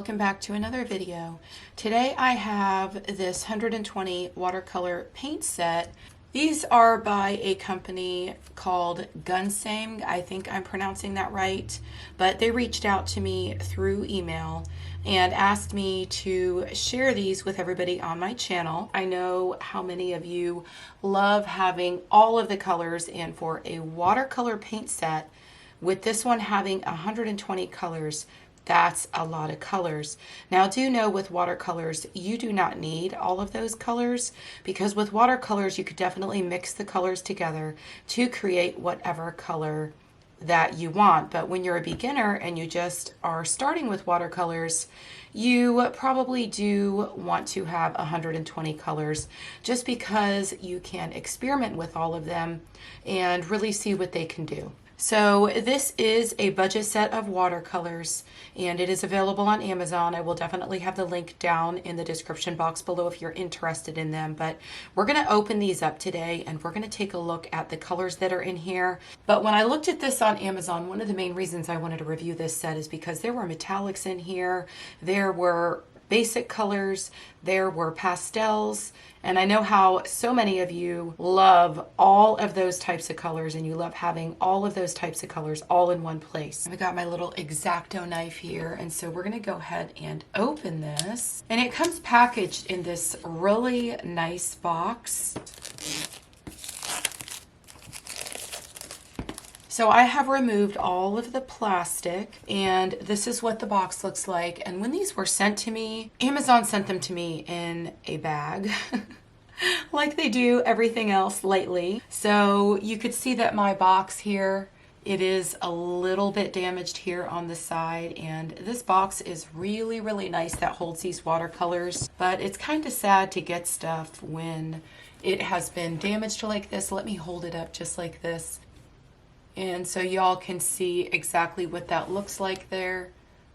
welcome back to another video. Today I have this 120 watercolor paint set. These are by a company called Gunsame. I think I'm pronouncing that right, but they reached out to me through email and asked me to share these with everybody on my channel. I know how many of you love having all of the colors, and for a watercolor paint set, with this one having 120 colors, that's a lot of colors. Now, do know with watercolors, you do not need all of those colors, because with watercolors, you could definitely mix the colors together to create whatever color that you want. But when you're a beginner and you just are starting with watercolors, you probably do want to have 120 colors, just because you can experiment with all of them and really see what they can do. So this is a budget set of watercolors, and it is available on Amazon. I will definitely have the link down in the description box below if you're interested in them. But we're going to open these up today, and we're going to take a look at the colors that are in here. But when I looked at this on Amazon, one of the main reasons I wanted to review this set is because there were metallics in here. There were basic colors, there were pastels, and I know how so many of you love all of those types of colors, and you love having all of those types of colors all in one place. I got my little X-Acto knife here, and so we're going to go ahead and open this. And it comes packaged in this really nice box. So I have removed all of the plastic, and this is what the box looks like. And when these were sent to me, Amazon sent them to me in a bag like they do everything else lately. So you could see that my box here, it is a little bit damaged here on the side, and this box is really, really nice that holds these watercolors. But it's kind of sad to get stuff when it has been damaged like this. Let me hold it up just like this. And so y'all can see exactly what that looks like there.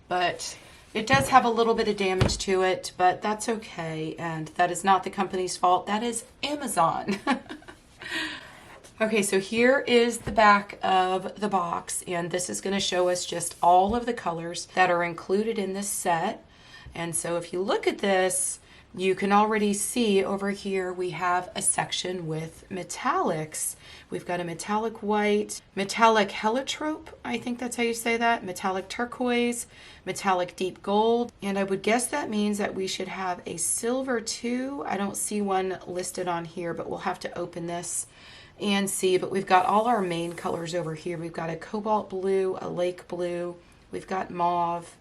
But it does have a little bit of damage to it, but that's okay. And that is not the company's fault. That is Amazon. Okay, so here is the back of the box, and this is going to show us just all of the colors that are included in this set. And so if you look at this, you can already see over here we have a section with metallics. We've got a metallic white, metallic heliotrope, I think that's how you say that, metallic turquoise, metallic deep gold, and I would guess that means that we should have a silver too. I don't see one listed on here, but we'll have to open this and see. But we've got all our main colors over here. We've got a cobalt blue, a lake blue, we've got mauve,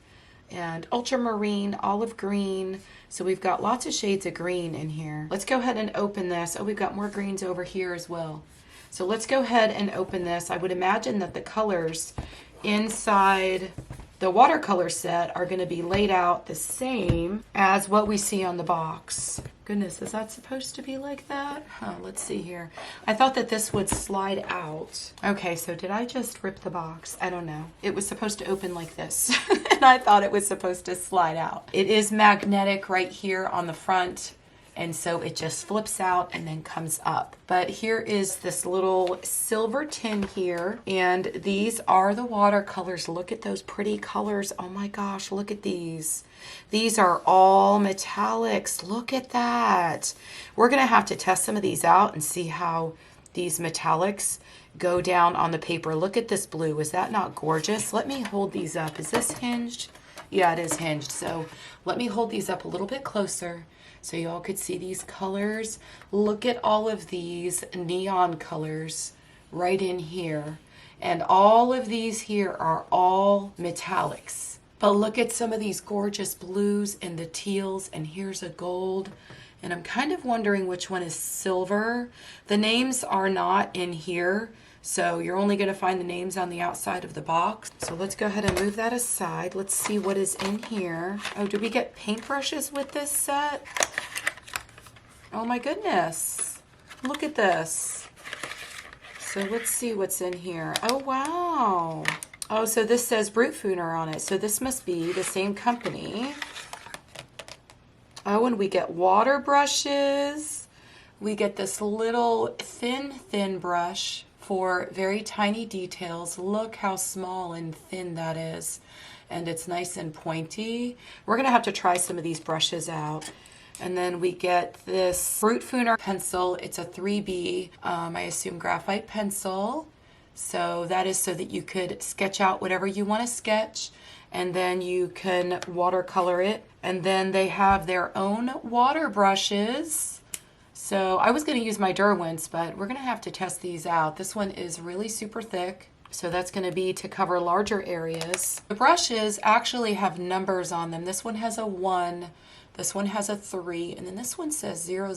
and ultramarine, olive green. So we've got lots of shades of green in here. Let's go ahead and open this. Oh, we've got more greens over here as well. So let's go ahead and open this. I would imagine that the colors inside the watercolor set are going to be laid out the same as what we see on the box. Goodness, is that supposed to be like that? Huh, let's see here. I thought that this would slide out. Okay, so did I just rip the box? I don't know. It was supposed to open like this, and I thought it was supposed to slide out. It is magnetic right here on the front, and so it just flips out and then comes up. But here is this little silver tin here, and these are the watercolors. Look at those pretty colors. Oh my gosh, look at these. These are all metallics. Look at that. We're gonna have to test some of these out and see how these metallics go down on the paper. Look at this blue. Is that not gorgeous? Let me hold these up. Is this hinged? Yeah, it is hinged. So let me hold these up a little bit closer so y'all could see these colors. Look at all of these neon colors right in here. And all of these here are all metallics. But look at some of these gorgeous blues and the teals, and here's a gold. And I'm kind of wondering which one is silver. The names are not in here, so you're only going to find the names on the outside of the box. So let's go ahead and move that aside. Let's see what is in here. Oh, did we get paintbrushes with this set? Oh my goodness. Look at this. So let's see what's in here. Oh, wow. Oh, so this says Brute Fooner on it. So this must be the same company. Oh, and we get water brushes. We get this little thin brush for very tiny details. Look how small and thin that is. and it's nice and pointy. We're gonna have to try some of these brushes out. And then we get this Fruit Fooner pencil. It's a 3B, I assume graphite pencil. So that is so that you could sketch out whatever you want to sketch, and then you can watercolor it. And then they have their own water brushes. So I was going to use my Derwents, but we're going to have to test these out. This one is really super thick, so that's going to be to cover larger areas. The brushes actually have numbers on them. This one has a 1. This one has a 3, and then this one says 000.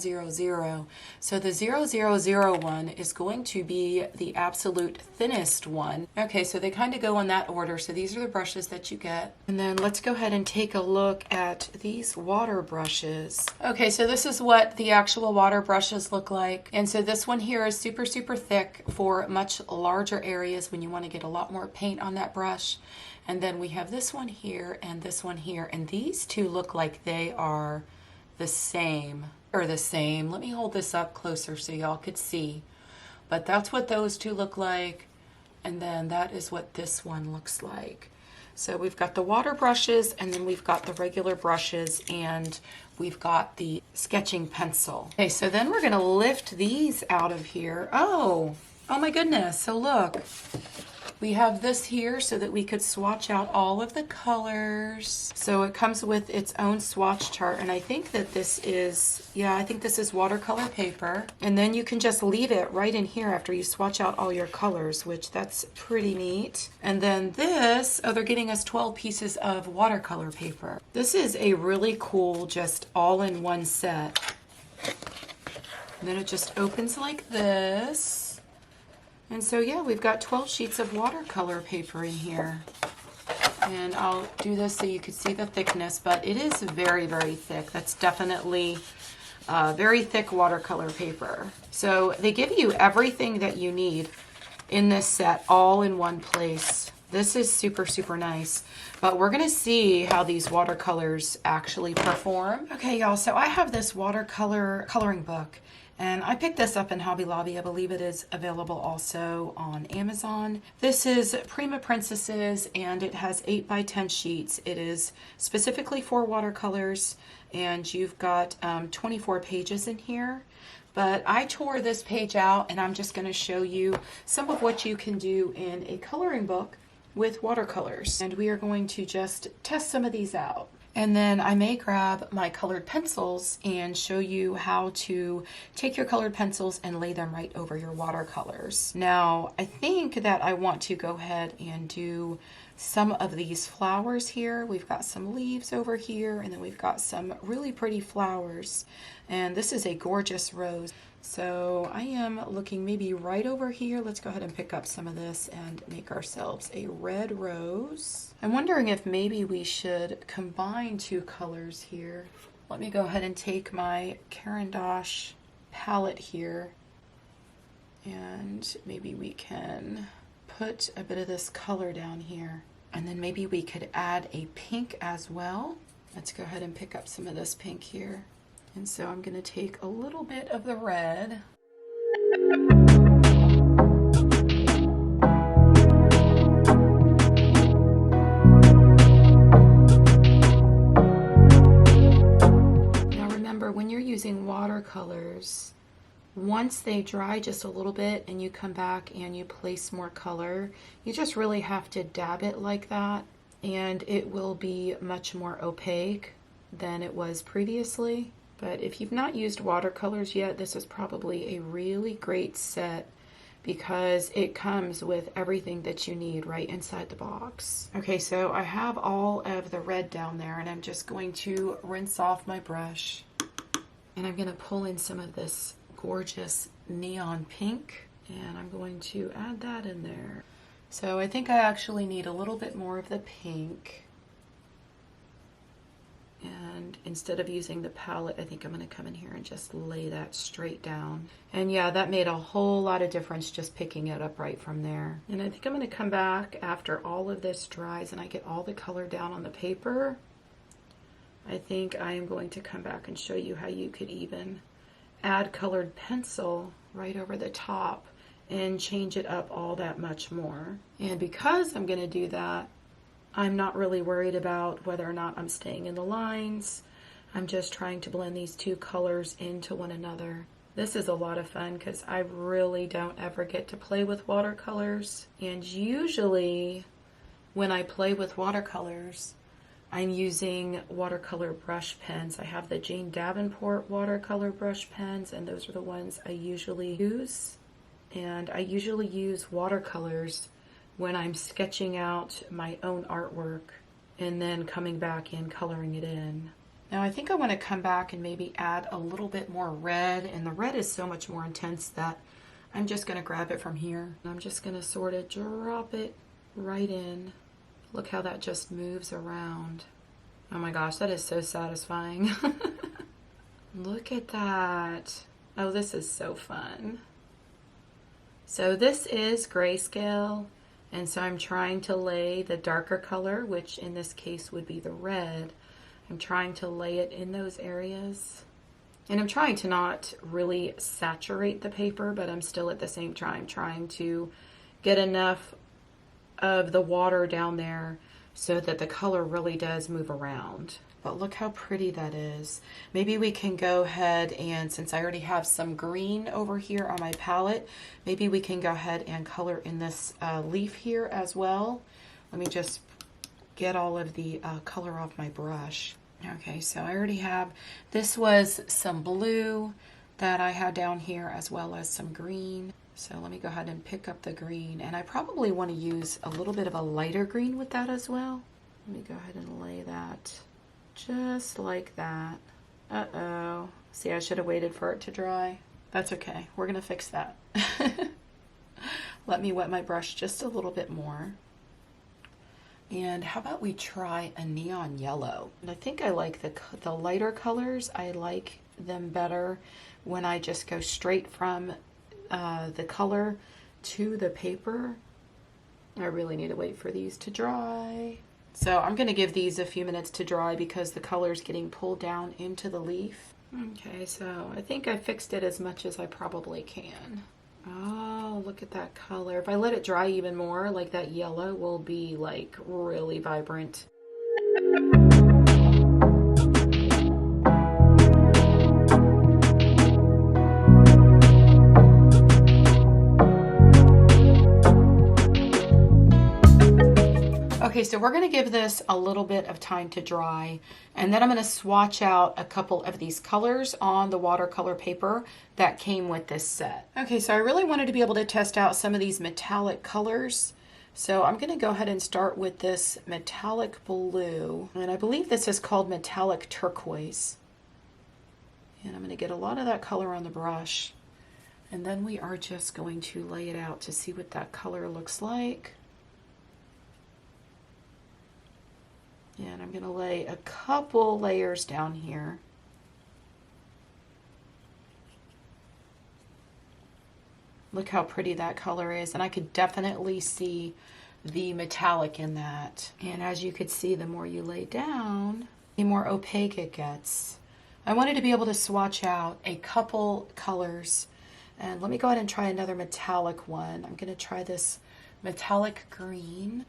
So the 000 is going to be the absolute thinnest one. Okay, so they kind of go in that order. So these are the brushes that you get. And then let's go ahead and take a look at these water brushes. Okay, so this is what the actual water brushes look like. And so this one here is super, super thick for much larger areas when you want to get a lot more paint on that brush. And then we have this one here and this one here, and these two look like they are the same, Let me hold this up closer so y'all could see. But that's what those two look like, and then that is what this one looks like. So we've got the water brushes, and then we've got the regular brushes, and we've got the sketching pencil. Okay, so then we're gonna lift these out of here. Oh my goodness, so look. We have this here so that we could swatch out all of the colors. So it comes with its own swatch chart, and I think that this is, I think this is watercolor paper. And then you can just leave it right in here after you swatch out all your colors, which that's pretty neat. And then this, they're getting us 12 pieces of watercolor paper. This is a really cool, just all-in-one set. And then it just opens like this. And so we've got 12 sheets of watercolor paper in here. And I'll do this so you can see the thickness, but it is very, very thick. That's definitely very thick watercolor paper. So they give you everything that you need in this set all in one place. This is super, super nice. But we're gonna see how these watercolors actually perform. Okay, y'all, so I have this watercolor coloring book. And I picked this up in Hobby Lobby. I believe it is available also on Amazon. This is Prima Princess's, and it has 8x10 sheets. It is specifically for watercolors, and you've got 24 pages in here. But I tore this page out, and I'm just going to show you some of what you can do in a coloring book with watercolors. And we are going to just test some of these out. And then I may grab my colored pencils and show you how to take your colored pencils and lay them right over your watercolors. Now, I think that I want to go ahead and do some of these flowers here. We've got some leaves over here, and then we've got some really pretty flowers. And this is a gorgeous rose. So I am looking maybe right over here. Let's go ahead and pick up some of this and make ourselves a red rose. I'm wondering if maybe we should combine two colors here. Let me go ahead and take my Caran d'Ache palette here, and maybe we can put a bit of this color down here. And then maybe we could add a pink as well. Let's go ahead and pick up some of this pink here. And so I'm going to take a little bit of the red. Now remember, when you're using watercolors, once they dry just a little bit and you come back and you place more color, you just really have to dab it like that, and it will be much more opaque than it was previously. But if you've not used watercolors yet, this is probably a really great set because it comes with everything that you need right inside the box. Okay, so I have all of the red down there, and I'm just going to rinse off my brush. And I'm going to pull in some of this gorgeous neon pink, and I'm going to add that in there. So I think I actually need a little bit more of the pink. And instead of using the palette, I think I'm going to come in here and just lay that straight down. And yeah, that made a whole lot of difference just picking it up right from there. And I think I'm going to come back after all of this dries and I get all the color down on the paper. I think I am going to come back and show you how you could even add colored pencil right over the top and change it up all that much more. And because I'm going to do that, I'm not really worried about whether or not I'm staying in the lines. I'm just trying to blend these two colors into one another. This is a lot of fun because I really don't ever get to play with watercolors. And usually when I play with watercolors, I'm using watercolor brush pens. I have the Jane Davenport watercolor brush pens, and those are the ones I usually use. And I usually use watercolors when I'm sketching out my own artwork and then coming back and coloring it in. Now I think I want to come back and maybe add a little bit more red, and the red is so much more intense that I'm just going to grab it from here. And I'm just going to sort of drop it right in. Look how that just moves around. Oh my gosh, that is so satisfying. Look at that. Oh, this is so fun. So this is grayscale, and so I'm trying to lay the darker color, which in this case would be the red. I'm trying to lay it in those areas. And I'm trying to not really saturate the paper, but I'm still at the same time trying to get enough of the water down there so that the color really does move around. But look how pretty that is. Maybe we can go ahead and, since I already have some green over here on my palette, maybe we can go ahead and color in this leaf here as well. Let me just get all of the color off my brush. Okay, so I already have, this was some blue that I had down here as well as some green. So let me go ahead and pick up the green, and I probably want to use a little bit of a lighter green with that as well. Let me go ahead and lay that just like that. Uh-oh. See, I should have waited for it to dry. That's okay. We're going to fix that. Let me wet my brush just a little bit more. And how about we try a neon yellow? And I think I like the lighter colors. I like them better when I just go straight from the color to the paper. I really need to wait for these to dry. So I'm going to give these a few minutes to dry because the color's getting pulled down into the leaf. Okay, so I think I fixed it as much as I probably can. Oh, look at that color. If I let it dry even more, like that yellow will be like really vibrant. Okay, so we're going to give this a little bit of time to dry, and then I'm going to swatch out a couple of these colors on the watercolor paper that came with this set. Okay, so I really wanted to be able to test out some of these metallic colors. So I'm going to go ahead and start with this metallic blue, and I believe this is called metallic turquoise. And I'm going to get a lot of that color on the brush, and then we are just going to lay it out to see what that color looks like. And I'm going to lay a couple layers down here. Look how pretty that color is, and I could definitely see the metallic in that. And as you could see, the more you lay down, the more opaque it gets. I wanted to be able to swatch out a couple colors, and let me go ahead and try another metallic one. I'm going to try this metallic green.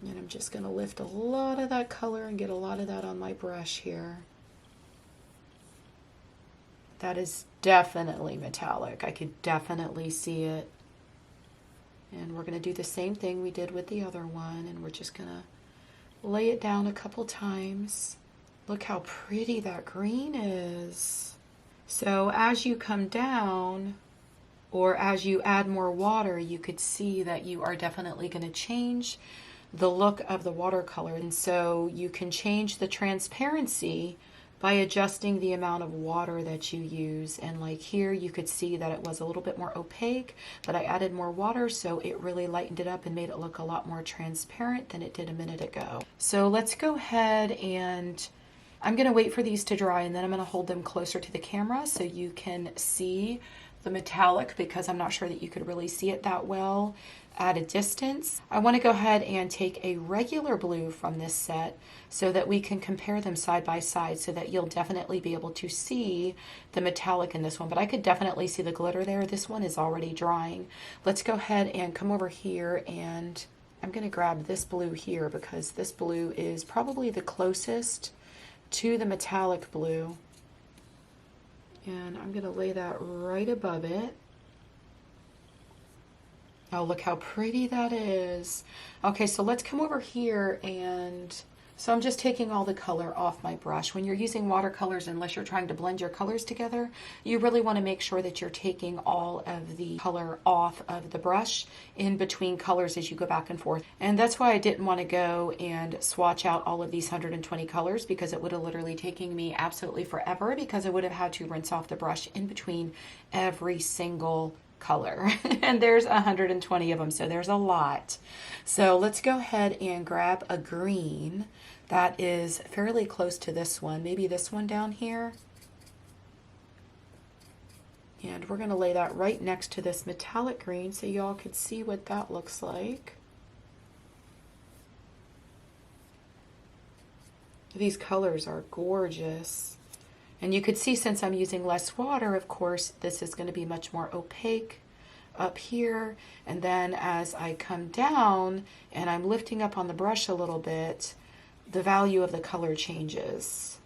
And I'm just going to lift a lot of that color and get a lot of that on my brush here. That is definitely metallic. I could definitely see it. And we're going to do the same thing we did with the other one, and we're just going to lay it down a couple times. Look how pretty that green is. So as you come down, or as you add more water, you could see that you are definitely going to change the look of the watercolor. And so you can change the transparency by adjusting the amount of water that you use. And like here, you could see that it was a little bit more opaque, but I added more water, so it really lightened it up and made it look a lot more transparent than it did a minute ago. So let's go ahead, and I'm going to wait for these to dry, and then I'm going to hold them closer to the camera so you can see the metallic, because I'm not sure that you could really see it that well at a distance. I want to go ahead and take a regular blue from this set so that we can compare them side by side, so that you'll definitely be able to see the metallic in this one, but I could definitely see the glitter there. This one is already drying. Let's go ahead and come over here, and I'm going to grab this blue here because this blue is probably the closest to the metallic blue. And I'm going to lay that right above it. Oh, look how pretty that is. Okay, so let's come over here and... So I'm just taking all the color off my brush. When you're using watercolors, unless you're trying to blend your colors together, you really want to make sure that you're taking all of the color off of the brush in between colors as you go back and forth. And that's why I didn't want to go and swatch out all of these 120 colors, because it would have literally taken me absolutely forever, because I would have had to rinse off the brush in between every single color. And there's 120 of them, so there's a lot. So let's go ahead and grab a green that is fairly close to this one, maybe this one down here. And we're going to lay that right next to this metallic green so y'all could see what that looks like. These colors are gorgeous. And you could see, since I'm using less water, of course, this is going to be much more opaque up here. And then as I come down and I'm lifting up on the brush a little bit, the value of the color changes.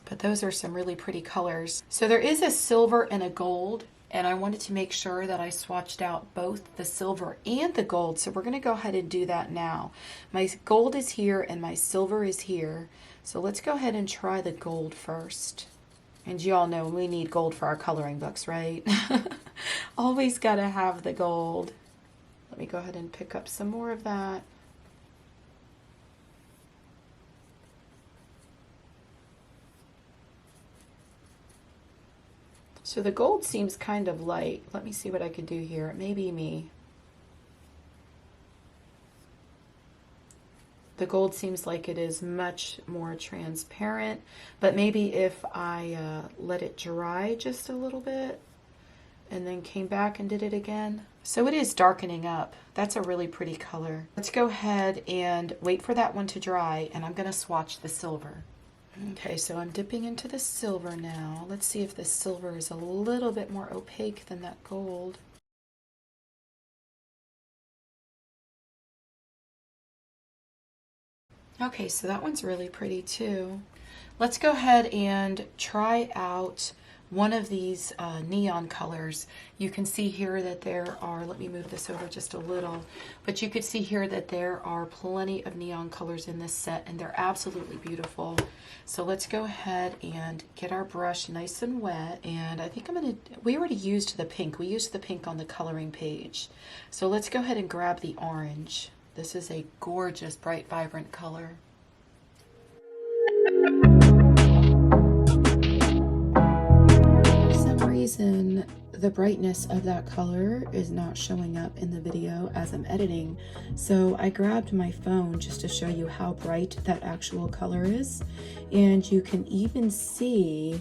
But those are some really pretty colors. So there is a silver and a gold, and I wanted to make sure that I swatched out both the silver and the gold. So we're going to go ahead and do that now. My gold is here and my silver is here. So let's go ahead and try the gold first. And you all know we need gold for our coloring books, right? Always got to have the gold. Let me go ahead and pick up some more of that. So the gold seems kind of light. Let me see what I could do here. It may be me. The gold seems like it is much more transparent, but maybe if I let it dry just a little bit and then came back and did it again. So it is darkening up. That's a really pretty color. Let's go ahead and wait for that one to dry, and I'm going to swatch the silver. Okay, so I'm dipping into the silver now. Let's see if the silver is a little bit more opaque than that gold. Okay, so that one's really pretty too. Let's go ahead and try out one of these neon colors. You can see here that there are, let me move this over just a little, but you could see here that there are plenty of neon colors in this set, and they're absolutely beautiful. So let's go ahead and get our brush nice and wet. And I think we already used the pink. We used the pink on the coloring page. So let's go ahead and grab the orange. This is a gorgeous, bright, vibrant color. For some reason, the brightness of that color is not showing up in the video as I'm editing. So I grabbed my phone just to show you how bright that actual color is. And you can even see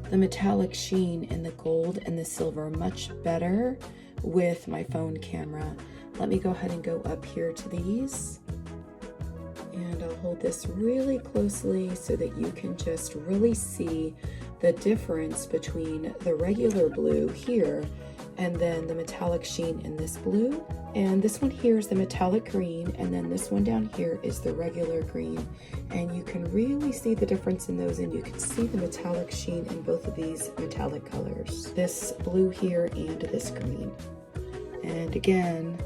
the metallic sheen in the gold and the silver much better with my phone camera. Let me go ahead and go up here to these, and I'll hold this really closely so that you can just really see the difference between the regular blue here and then the metallic sheen in this blue. And this one here is the metallic green, and then this one down here is the regular green. And you can really see the difference in those, and you can see the metallic sheen in both of these metallic colors. This blue here and this green. And again,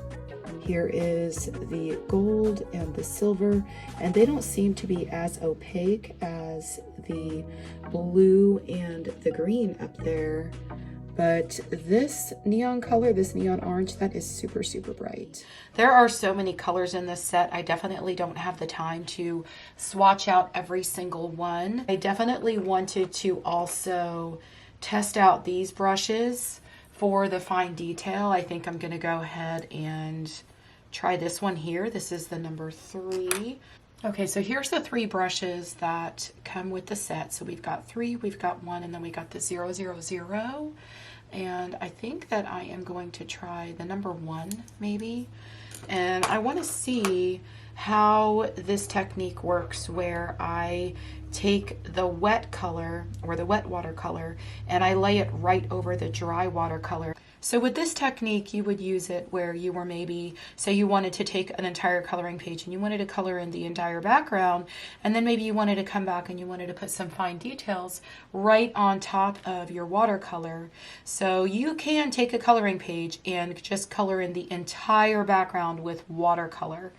here is the gold and the silver, and they don't seem to be as opaque as the blue and the green up there. But this neon color, this neon orange, that is super, super bright. There are so many colors in this set. I definitely don't have the time to swatch out every single one. I definitely wanted to also test out these brushes for the fine detail. I think I'm going to go ahead and try this one here. This is the number 3. Okay, so here's the 3 brushes that come with the set. So we've got 3, we've got 1, and then we got the 000. And I think that I am going to try the number 1 maybe. And I want to see how this technique works, where I take the wet color or the wet watercolor and I lay it right over the dry watercolor. So with this technique, you would use it where you were maybe, say you wanted to take an entire coloring page and you wanted to color in the entire background, and then maybe you wanted to come back and you wanted to put some fine details right on top of your watercolor. So you can take a coloring page and just color in the entire background with watercolor.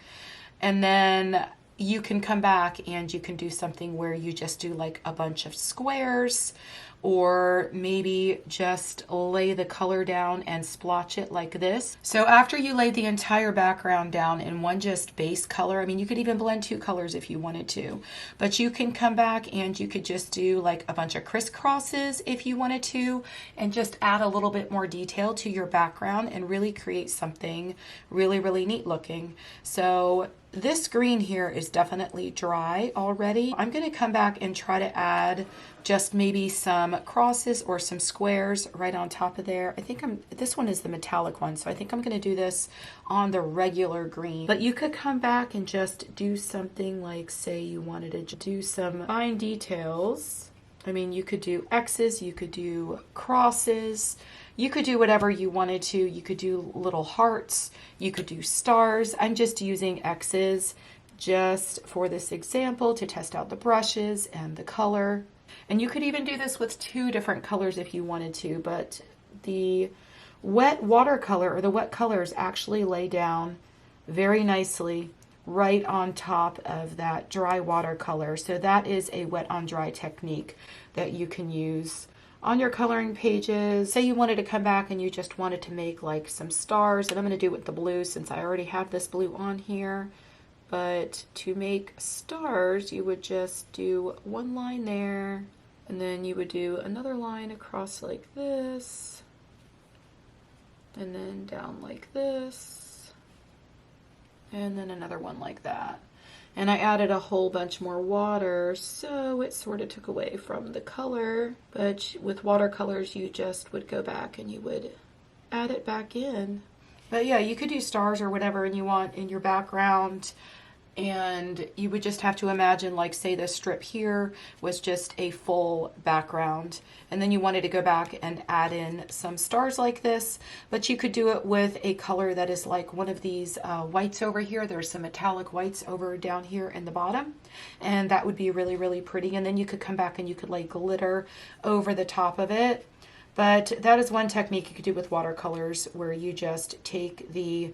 And then you can come back and you can do something where you just do like a bunch of squares, or maybe just lay the color down and splotch it like this. So after you lay the entire background down in one just base color, I mean, you could even blend two colors if you wanted to, but you can come back and you could just do like a bunch of crisscrosses if you wanted to, and just add a little bit more detail to your background and really create something really, really neat looking. So this green here is definitely dry already. I'm going to come back and try to add just maybe some crosses or some squares right on top of there. I think this one is the metallic one, so I think I'm going to do this on the regular green. But you could come back and just do something like, say you wanted to do some fine details. I mean, you could do X's, you could do crosses, you could do whatever you wanted to. You could do little hearts, you could do stars. I'm just using X's just for this example to test out the brushes and the color. And you could even do this with two different colors if you wanted to, but the wet watercolor or the wet colors actually lay down very nicely right on top of that dry watercolor. So that is a wet on dry technique that you can use on your coloring pages. Say you wanted to come back and you just wanted to make like some stars, and I'm going to do it with the blue since I already have this blue on here. But to make stars, you would just do one line there, and then you would do another line across like this, and then down like this, and then another one like that. And I added a whole bunch more water, so it sort of took away from the color. But with watercolors, you just would go back and you would add it back in. But yeah, you could do stars or whatever you want in your background. And you would just have to imagine, like, say this strip here was just a full background, and then you wanted to go back and add in some stars like this, but you could do it with a color that is like one of these whites over here. There's some metallic whites over down here in the bottom, and that would be really, really pretty. And then you could come back and you could lay glitter over the top of it. But that is one technique you could do with watercolors, where you just take the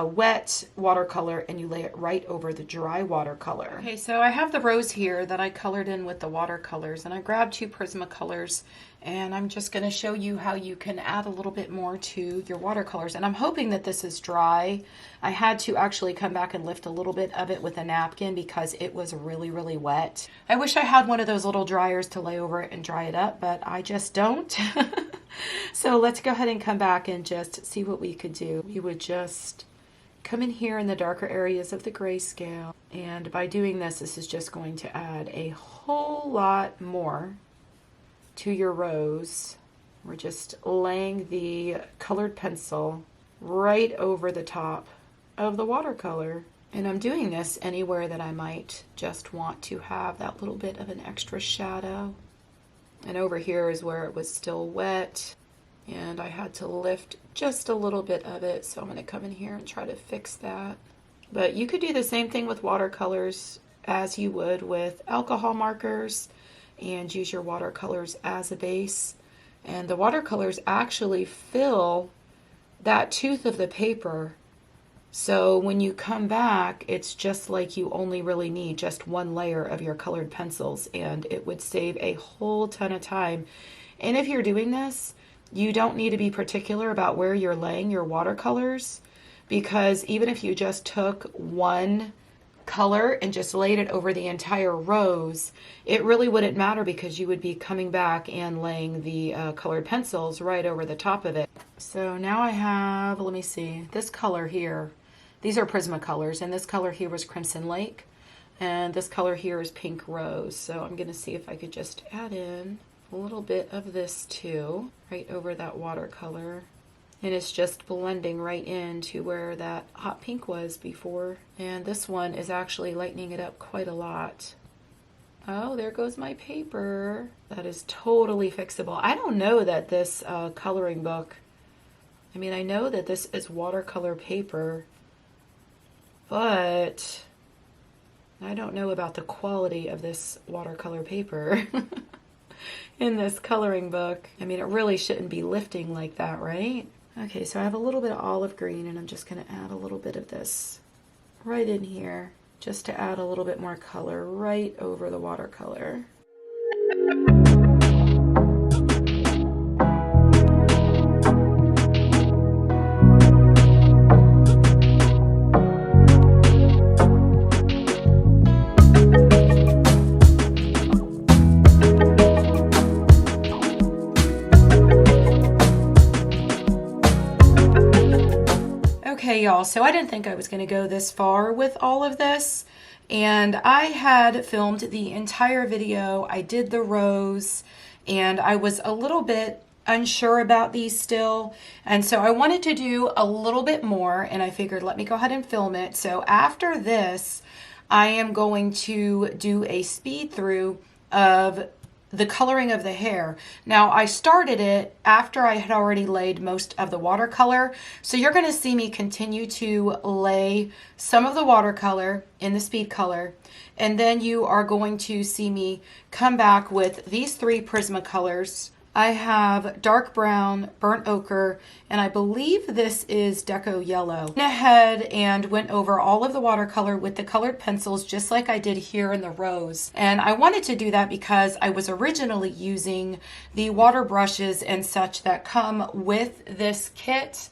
wet watercolor and you lay it right over the dry watercolor. Okay, so I have the rose here that I colored in with the watercolors, and I grabbed two Prismacolors, and I'm just going to show you how you can add a little bit more to your watercolors. And I'm hoping that this is dry. I had to actually come back and lift a little bit of it with a napkin because it was really, really wet. I wish I had one of those little dryers to lay over it and dry it up, but I just don't. So let's go ahead and come back and just see what we could do. We would just come in here in the darker areas of the grayscale, and by doing this, this is just going to add a whole lot more to your rose. We're just laying the colored pencil right over the top of the watercolor, and I'm doing this anywhere that I might just want to have that little bit of an extra shadow. And over here is where it was still wet, and I had to lift just a little bit of it, so I'm going to come in here and try to fix that. But you could do the same thing with watercolors as you would with alcohol markers, and use your watercolors as a base. And the watercolors actually fill that tooth of the paper, so when you come back, it's just like you only really need just one layer of your colored pencils, and it would save a whole ton of time. And if you're doing this, you don't need to be particular about where you're laying your watercolors, because even if you just took one color and just laid it over the entire rose, it really wouldn't matter, because you would be coming back and laying the colored pencils right over the top of it. So now I have, let me see, this color here. These are Prismacolors, and this color here was Crimson Lake, and this color here is Pink Rose. So I'm going to see if I could just add in a little bit of this too, right over that watercolor. And it's just blending right into where that hot pink was before. And this one is actually lightening it up quite a lot. Oh, there goes my paper. That is totally fixable. I don't know that this coloring book I mean, I know that this is watercolor paper, but I don't know about the quality of this watercolor paper in this coloring book. I mean, it really shouldn't be lifting like that, right? Okay, so I have a little bit of olive green, and I'm just going to add a little bit of this right in here, just to add a little bit more color right over the watercolor. Okay, y'all, so I didn't think I was going to go this far with all of this, and I had filmed the entire video. I did the rows, and I was a little bit unsure about these still, and so I wanted to do a little bit more, and I figured let me go ahead and film it. So after this, I am going to do a speed through of the coloring of the hair. Now, I started it after I had already laid most of the watercolor, so you're going to see me continue to lay some of the watercolor in the speed color, and then you are going to see me come back with these three Prismacolors. I have dark brown, burnt ochre, and I believe this is Deco Yellow. Went ahead and went over all of the watercolor with the colored pencils just like I did here in the rows. And I wanted to do that because I was originally using the water brushes and such that come with this kit.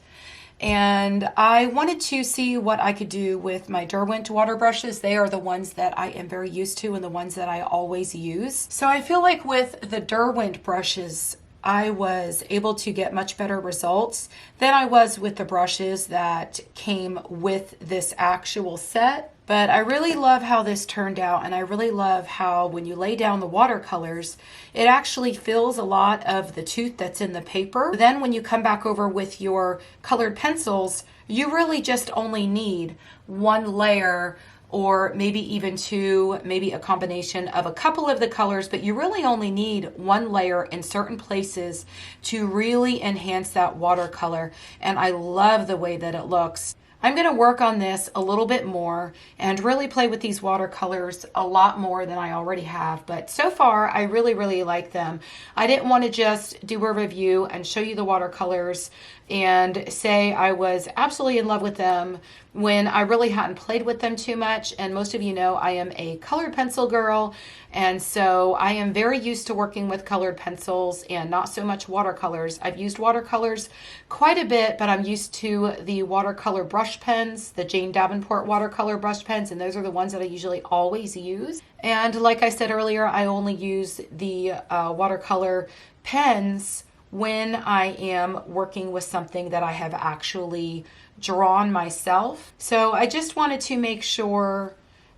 And I wanted to see what I could do with my Derwent water brushes. They are the ones that I am very used to and the ones that I always use. So I feel like with the Derwent brushes, I was able to get much better results than I was with the brushes that came with this actual set. But I really love how this turned out, and I really love how when you lay down the watercolors, it actually fills a lot of the tooth that's in the paper. Then when you come back over with your colored pencils, you really just only need one layer, or maybe even two, maybe a combination of a couple of the colors, but you really only need one layer in certain places to really enhance that watercolor. And I love the way that it looks. I'm going to work on this a little bit more and really play with these watercolors a lot more than I already have. But so far, I really, really like them. I didn't want to just do a review and show you the watercolors and say I was absolutely in love with them when I really hadn't played with them too much. And most of you know I am a colored pencil girl, and so I am very used to working with colored pencils and not so much watercolors. I've used watercolors quite a bit, but I'm used to the watercolor brush pens, the Jane Davenport watercolor brush pens, and those are the ones that I usually always use. And like I said earlier, I only use the watercolor pens when I am working with something that I have actually drawn myself. So I just wanted to make sure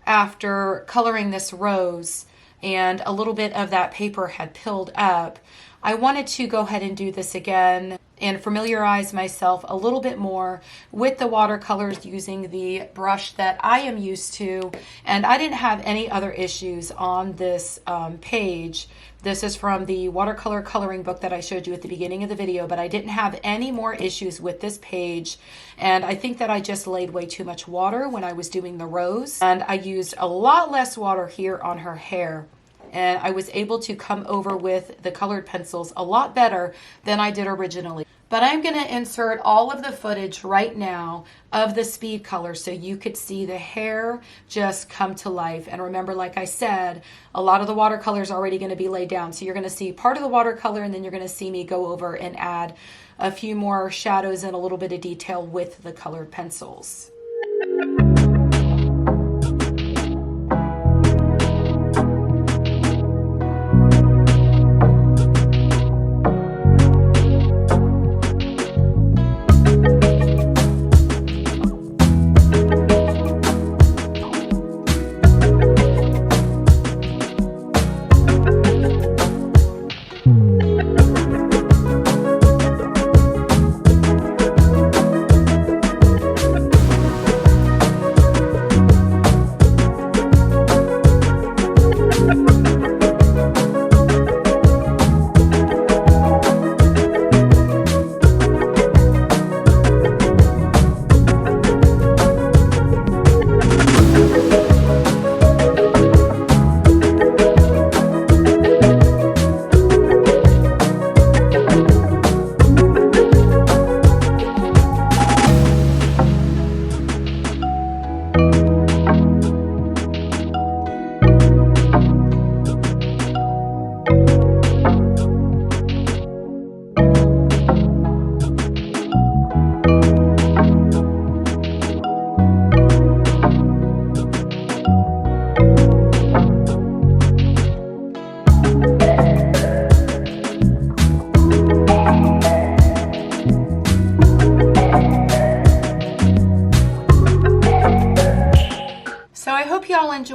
after coloring this rose and a little bit of that paper had pilled up, I wanted to go ahead and do this again and familiarize myself a little bit more with the watercolors using the brush that I am used to. And I didn't have any other issues on this page. This is from the watercolor coloring book that I showed you at the beginning of the video, but I didn't have any more issues with this page. And I think that I just laid way too much water when I was doing the rose. And I used a lot less water here on her hair. And I was able to come over with the colored pencils a lot better than I did originally. But I'm going to insert all of the footage right now of the speed color so you could see the hair just come to life. And remember, like I said, a lot of the watercolor is already going to be laid down. So you're going to see part of the watercolor, and then you're going to see me go over and add a few more shadows and a little bit of detail with the colored pencils.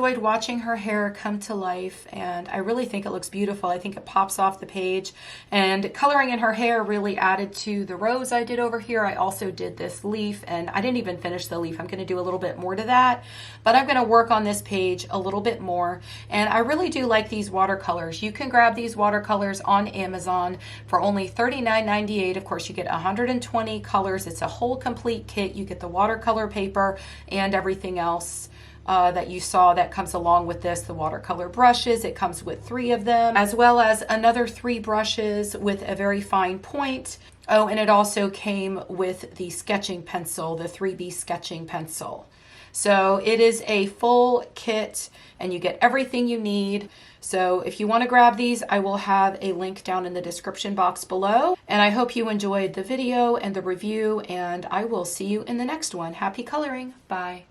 enjoyed watching her hair come to life, and I really think it looks beautiful. I think it pops off the page, and coloring in her hair really added to the rose I did over here. I also did this leaf, and I didn't even finish the leaf. I'm going to do a little bit more to that, but I'm going to work on this page a little bit more. And I really do like these watercolors. You can grab these watercolors on Amazon for only $39.98. Of course, you get 120 colors. It's a whole complete kit. You get the watercolor paper and everything else that you saw that comes along with this. The watercolor brushes, it comes with 3 of them, as well as another 3 brushes with a very fine point. Oh, and it also came with the sketching pencil, the 3B sketching pencil. So it is a full kit, and you get everything you need. So if you want to grab these, I will have a link down in the description box below. And I hope you enjoyed the video and the review, and I will see you in the next one. Happy coloring. Bye.